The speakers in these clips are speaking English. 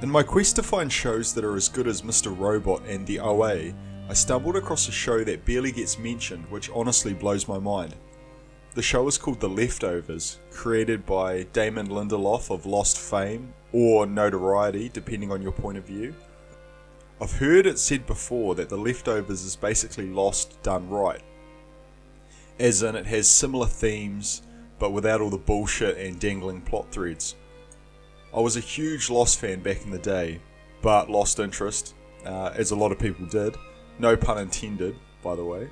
In my quest to find shows that are as good as Mr. Robot and the OA, I stumbled across a show that barely gets mentioned, which honestly blows my mind. The show is called The Leftovers, created by Damon Lindelof of Lost fame, or notoriety depending on your point of view. I've heard it said before that The Leftovers is basically Lost done right. As in, it has similar themes, but without all the bullshit and dangling plot threads. I was a huge Lost fan back in the day, but lost interest, as a lot of people did. No pun intended, by the way.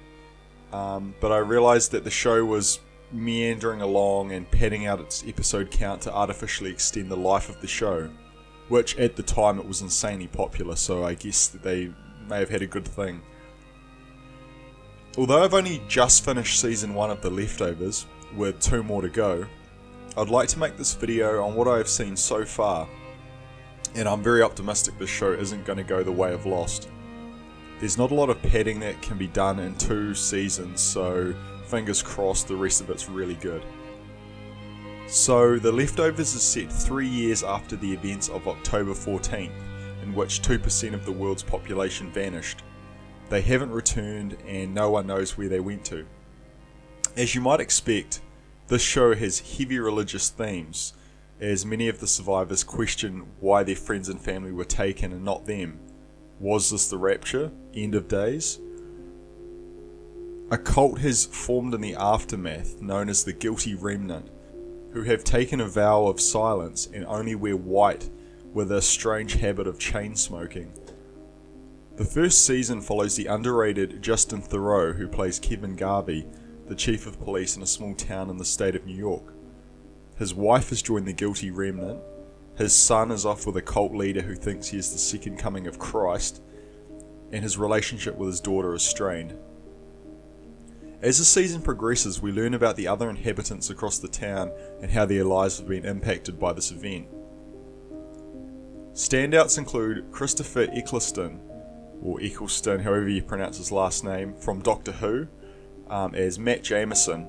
But I realised that the show was meandering along and padding out its episode count to artificially extend the life of the show, which at the time it was insanely popular, so I guess that they may have had a good thing. Although I've only just finished season 1 of The Leftovers, with 2 more to go, I'd like to make this video on what I have seen so far, and I'm very optimistic this show isn't going to go the way of Lost. There's not a lot of padding that can be done in 2 seasons, so fingers crossed the rest of it's really good. So The Leftovers is set 3 years after the events of October 14th, in which 2% of the world's population vanished. They haven't returned and no one knows where they went to. As you might expect, this show has heavy religious themes, as many of the survivors question why their friends and family were taken and not them. Was this the rapture? End of days? A cult has formed in the aftermath known as the Guilty Remnant, who have taken a vow of silence and only wear white with a strange habit of chain smoking. The first season follows the underrated Justin Theroux, who plays Kevin Garvey, the chief of police in a small town in the state of New York. His wife has joined the Guilty Remnant, his son is off with a cult leader who thinks he is the second coming of Christ, and his relationship with his daughter is strained. As the season progresses, we learn about the other inhabitants across the town and how their lives have been impacted by this event. Standouts include Christopher Eccleston, or Eccleston, however you pronounce his last name, from Doctor Who, as Matt Jameson,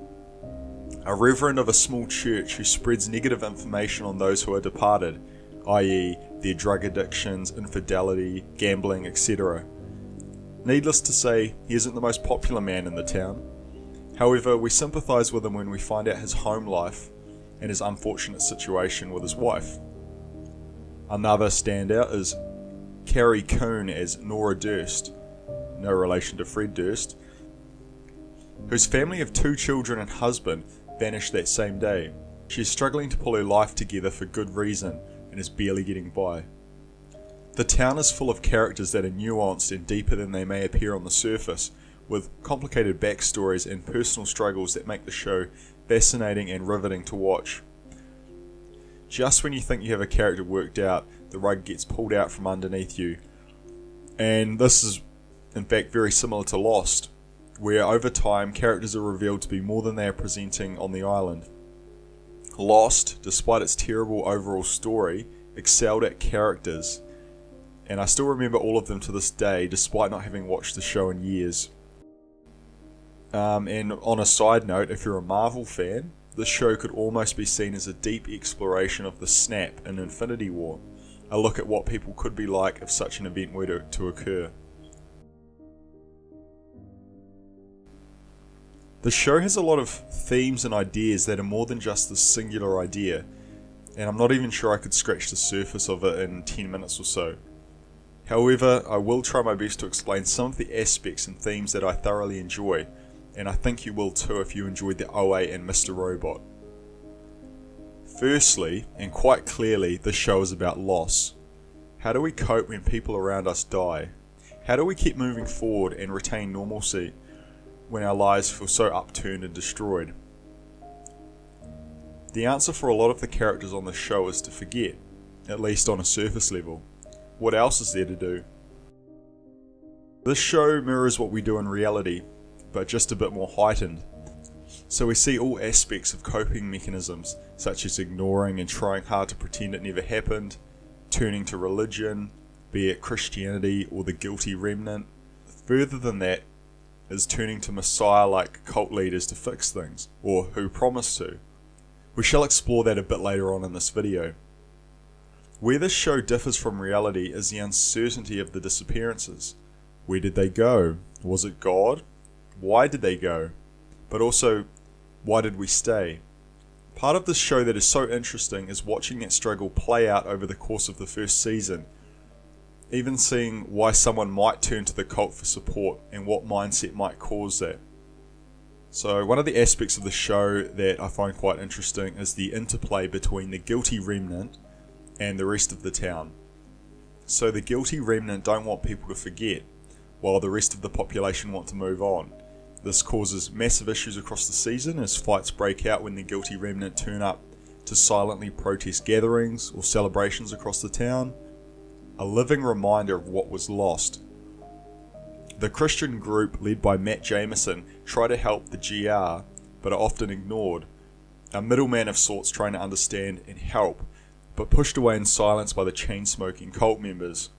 a reverend of a small church who spreads negative information on those who are departed, i.e. their drug addictions, infidelity, gambling, etc. Needless to say, he isn't the most popular man in the town. However, we sympathise with him when we find out his home life and his unfortunate situation with his wife. Another standout is Carrie Coon as Nora Durst, no relation to Fred Durst, whose family of 2 children and husband vanished that same day. She is struggling to pull her life together for good reason and is barely getting by. The town is full of characters that are nuanced and deeper than they may appear on the surface, with complicated backstories and personal struggles that make the show fascinating and riveting to watch. Just when you think you have a character worked out, the rug gets pulled out from underneath you. And this is in fact very similar to Lost, where over time characters are revealed to be more than they are presenting on the island. Lost, despite its terrible overall story, excelled at characters, and I still remember all of them to this day despite not having watched the show in years. And on a side note, if you're a Marvel fan, this show could almost be seen as a deep exploration of the Snap in Infinity War, a look at what people could be like if such an event were to occur. The show has a lot of themes and ideas that are more than just this singular idea, and I'm not even sure I could scratch the surface of it in 10 minutes or so. However, I will try my best to explain some of the aspects and themes that I thoroughly enjoy, and I think you will too if you enjoyed the OA and Mr. Robot. Firstly, and quite clearly, this show is about loss. How do we cope when people around us die? How do we keep moving forward and retain normalcy when our lives feel so upturned and destroyed? The answer for a lot of the characters on the show is to forget, at least on a surface level. What else is there to do? This show mirrors what we do in reality, but just a bit more heightened. So we see all aspects of coping mechanisms, such as ignoring and trying hard to pretend it never happened, turning to religion, be it Christianity or the Guilty Remnant. Further than that is turning to Messiah-like cult leaders to fix things, or who promise to. We shall explore that a bit later on in this video. Where this show differs from reality is the uncertainty of the disappearances. Where did they go? Was it God? Why did they go? But also, why did we stay? Part of this show that is so interesting is watching that struggle play out over the course of the first season. Even seeing why someone might turn to the cult for support and what mindset might cause that. So one of the aspects of the show that I find quite interesting is the interplay between the guilty remnant and the rest of the town. So the guilty remnant don't want people to forget, while the rest of the population want to move on. This causes massive issues across the season as fights break out when the guilty remnant turn up to silently protest gatherings or celebrations across the town. A living reminder of what was lost. The Christian group led by Matt Jameson try to help the GR, but are often ignored. A middleman of sorts trying to understand and help, but pushed away in silence by the chain-smoking cult members.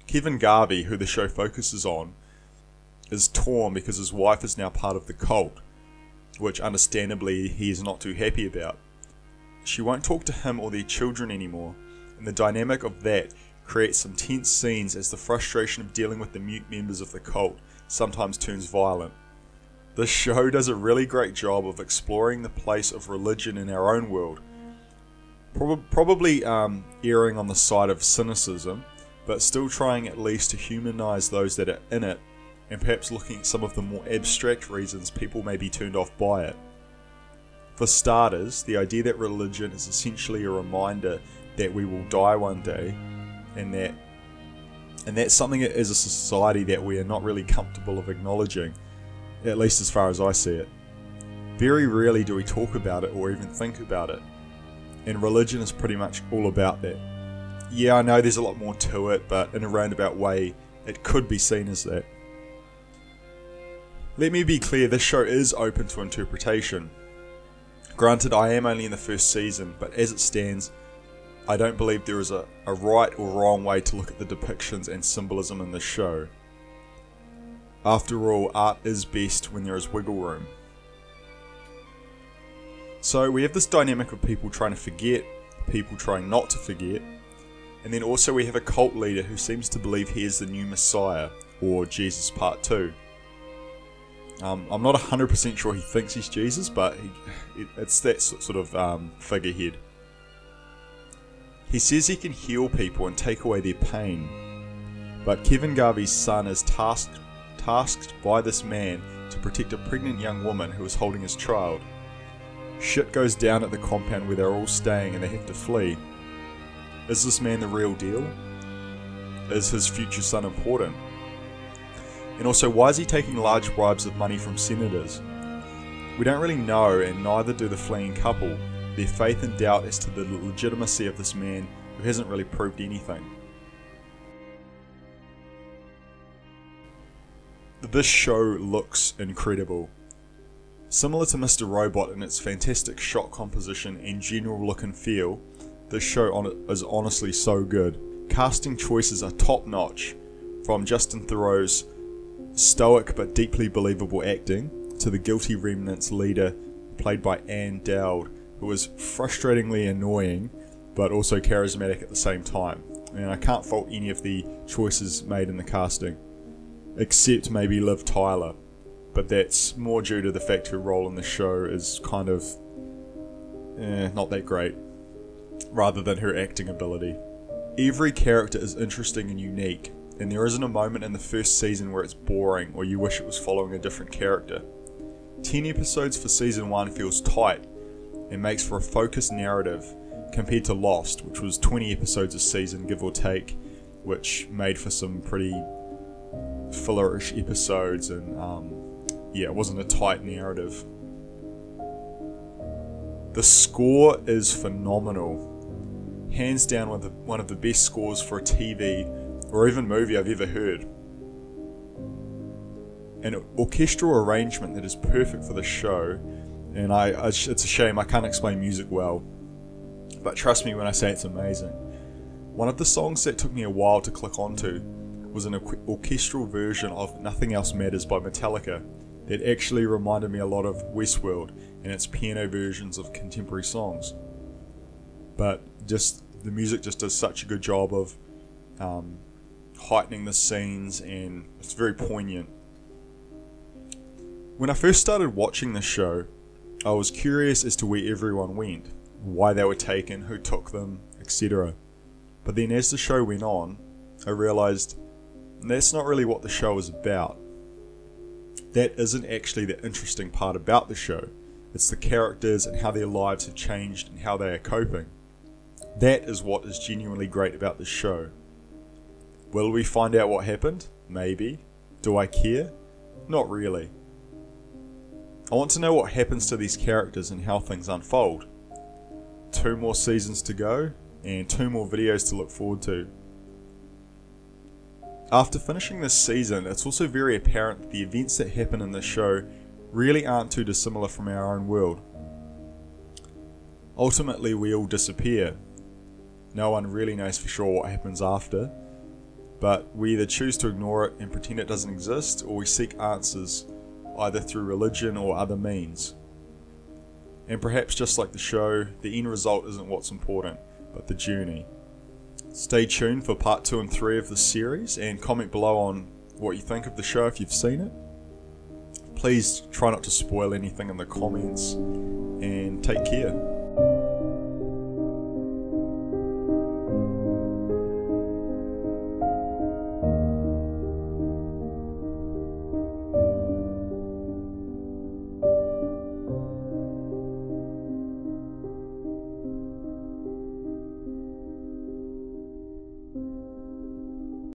Kevin Garvey, who the show focuses on, is torn because his wife is now part of the cult, which understandably he is not too happy about. She won't talk to him or their children anymore, and the dynamic of that creates some tense scenes as the frustration of dealing with the mute members of the cult sometimes turns violent. This show does a really great job of exploring the place of religion in our own world, probably erring on the side of cynicism, but still trying at least to humanize those that are in it, and perhaps looking at some of the more abstract reasons people may be turned off by it. For starters, the idea that religion is essentially a reminder that we will die one day, and that's something as a society that we are not really comfortable of acknowledging, at least as far as I see it. Very rarely do we talk about it or even think about it, and religion is pretty much all about that. Yeah, I know there's a lot more to it, but in a roundabout way, it could be seen as that. Let me be clear, this show is open to interpretation. Granted, I am only in the first season, but as it stands, I don't believe there is a right or wrong way to look at the depictions and symbolism in this show. After all, art is best when there is wiggle room. So we have this dynamic of people trying to forget, people trying not to forget, and then also we have a cult leader who seems to believe he is the new Messiah, or Jesus Part 2. I'm not 100% sure he thinks he's Jesus, but it's that sort of figurehead. He says he can heal people and take away their pain, but Kevin Garvey's son is tasked by this man to protect a pregnant young woman who is holding his child. Shit goes down at the compound where they're all staying and they have to flee. Is this man the real deal? Is his future son important? And also, why is he taking large bribes of money from senators? We don't really know, and neither do the fleeing couple. Their faith and doubt as to the legitimacy of this man who hasn't really proved anything. This show looks incredible. Similar to Mr. Robot in its fantastic shot composition and general look and feel, this show is honestly so good. Casting choices are top notch, from Justin Theroux's stoic but deeply believable acting to the guilty remnant's leader played by Ann Dowd, who was frustratingly annoying but also charismatic at the same time. And I can't fault any of the choices made in the casting, except maybe Liv Tyler, but that's more due to the fact her role in the show is kind of not that great, rather than her acting ability. Every character is interesting and unique, and there isn't a moment in the first season where it's boring or you wish it was following a different character. 10 episodes for season 1 feels tight and makes for a focused narrative compared to Lost, which was 20 episodes a season, give or take, which made for some pretty fillerish episodes, and it wasn't a tight narrative. The score is phenomenal. Hands down one of the best scores for a TV or even movie I've ever heard. An orchestral arrangement that is perfect for the show, and it's a shame I can't explain music well, but trust me when I say it's amazing. One of the songs that took me a while to click onto was an orchestral version of Nothing Else Matters by Metallica that actually reminded me a lot of Westworld and its piano versions of contemporary songs. But just The music just does such a good job of heightening the scenes, and it's very poignant. When I first started watching the show, I was curious as to where everyone went, why they were taken, who took them, etc. But then as the show went on, I realised that's not really what the show is about. That isn't actually the interesting part about the show. It's the characters and how their lives have changed and how they are coping. That is what is genuinely great about this show. Will we find out what happened? Maybe. Do I care? Not really. I want to know what happens to these characters and how things unfold. 2 more seasons to go, and 2 more videos to look forward to. After finishing this season, it's also very apparent that the events that happen in this show really aren't too dissimilar from our own world. Ultimately, we all disappear. No one really knows for sure what happens after, but we either choose to ignore it and pretend it doesn't exist, or we seek answers either through religion or other means. And perhaps just like the show, the end result isn't what's important, but the journey. Stay tuned for part 2 and 3 of this series, and comment below on what you think of the show if you've seen it. Please try not to spoil anything in the comments, and take care.